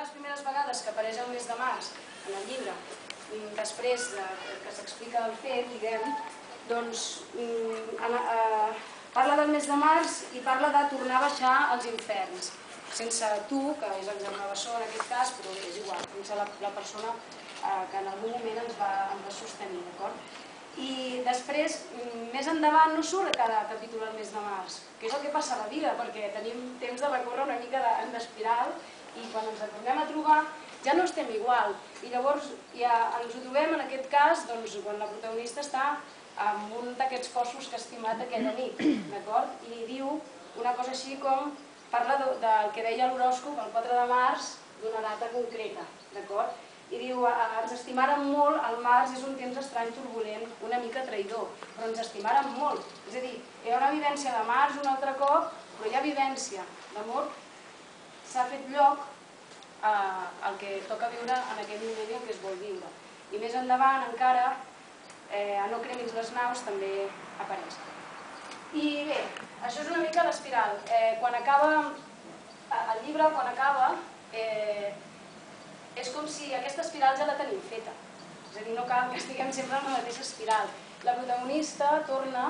les primeres vegades que apareix el mes de març en el llibre, després que s'explica el fet, diguem, doncs parla del mes de març i parla de tornar a baixar als inferns, sense tu, que és el germà Bessó en aquest cas, però és igual, sense la persona que en algun moment ens va sostenir, d'acord? I després, més endavant, no surt a cada capítol el mes de març, que és el que passa a la vida, perquè tenim temps de recórrer una mica en espiral i quan ens tornem a trobar ja no estem igual. I llavors ja ens ho trobem en aquest cas quan la protagonista està en un d'aquests cossos que ha estimat aquella nit, d'acord? I diu una cosa així com, parla del que deia l'horòscop el 4 de març d'una data concreta, d'acord? I diu, ens estimàrem molt, el març és un temps estrany, turbulent, una mica traïdor, però ens estimàrem molt. És a dir, hi ha una vivència de març un altre cop, però hi ha vivència d'amor. S'ha fet lloc al que toca viure en aquell moment i el que es vol viure. I més endavant, encara, a No cremis les naus també apareix. I bé, això és una mica l'espiral. Quan acaba el llibre, quan acaba, és com si aquesta espiral ja la tenim feta. És a dir, no cal que estiguem sempre en la mateixa espiral. La protagonista torna,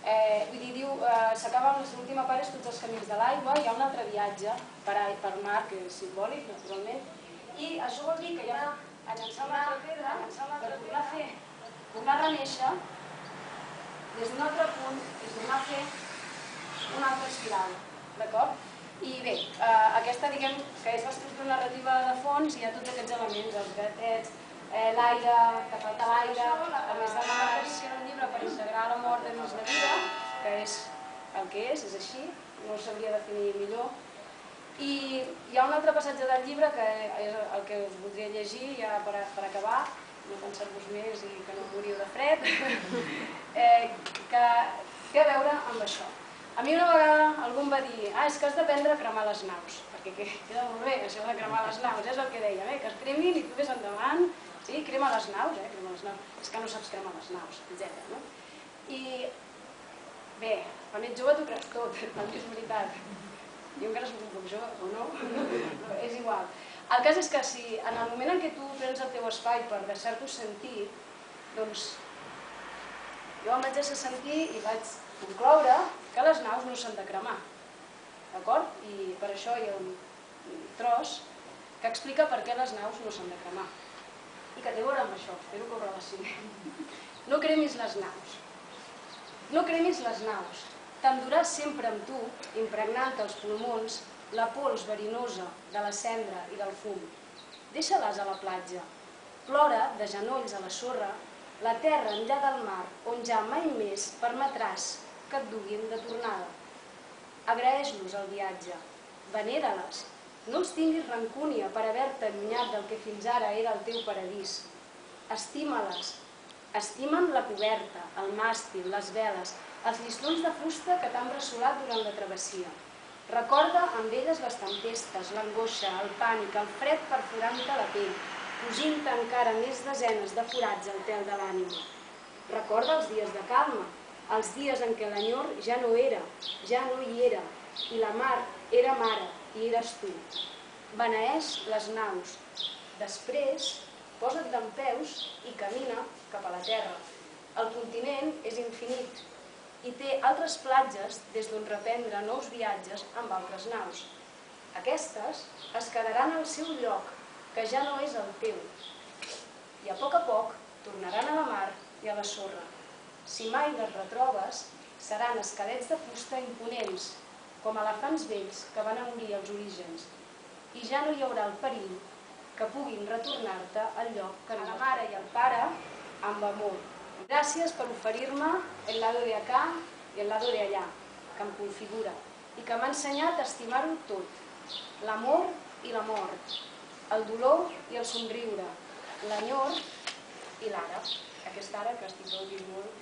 vull dir, diu, s'acaba amb l'última part, és Tots els camins de l'aigua, hi ha un altre viatge per mar, que és simbòlic, naturalment, i això vol dir que hi ha a llançar una altra pedra per tornar a fer, tornar a renéixer des d'un altre punt i tornar a fer una altra espiral, d'acord? I bé, aquesta diguem que és l'estructura narrativa de fons, hi ha tots aquests elements, els gatets, l'aire, que falta l'aire, a més de març, era un llibre per integrar la mort dins la vida, que és el que és així, no ho sabria definir millor. I hi ha un altre passatge del llibre, que és el que us voldria llegir ja per acabar, no pensar-vos més i que no moriu de fred, que té a veure amb això. A mi una vegada algú em va dir és que has d'aprendre a cremar les naus, perquè queda molt bé això de cremar les naus, és el que dèiem, que es cremin i tu ves endavant, sí, crema les naus, crema les naus, és que no saps cremar les naus, etc. I bé, quan ets jove t'ho creus tot, també és veritat. Jo encara soc un poc jove, o no? Però és igual. El cas és que si en el moment en què tu prens el teu espai per deixar-t'ho sentir, doncs jo em vaig deixar sentir i vaig concloure que les naus no s'han de cremar, d'acord? I per això hi ha un tros que explica per què les naus no s'han de cremar i que té a veure amb això, espero que ho relacionem. No cremis les naus. No cremis les naus. T'enduràs sempre amb tu, impregnant els pulmons, la pols verinosa de la cendra i del fum. Deixa-les a la platja. Plora de genolls a la sorra, la terra enllà del mar, on ja mai més permetràs que et duguin de tornada. Agraeix-los el viatge, venera-les, no els tinguis rancúnia per haver-te allunyat del que fins ara era el teu paradís. Estima-les, estima'n la coberta, el màstil, les veles, els llistons de fusta que t'han bressolat durant la travessia. Recorda amb elles les tempestes, l'angoixa, el pànic, el fred perforant-te la pell, fugint-te encara més desenes de forats al tel de l'ànima. Recorda els dies de calma, els dies en què l'enyor ja no era, ja no hi era, i la mar era mare i eres tu. Beneeix les naus. Després, posa't dempeus i camina cap a la terra. El continent és infinit i té altres platges des d'on reprendre nous viatges amb altres naus. Aquestes es quedaran al seu lloc, que ja no és el teu, i a poc tornaran a la mar i a la sorra. Si mai les retrobes, seran esquelets de fusta imponents, com elefants vells que van a morir als orígens, i ja no hi haurà el perill que puguin retornar-te al lloc que no. A la mare i al pare, amb amor. Gràcies per oferir-me el lado de acá i el lado de allá, que em configura, i que m'ha ensenyat a estimar-ho tot, l'amor i la mort, el dolor i el somriure, l'enyor i l'ara. Aquesta ara que estic gaudint molt.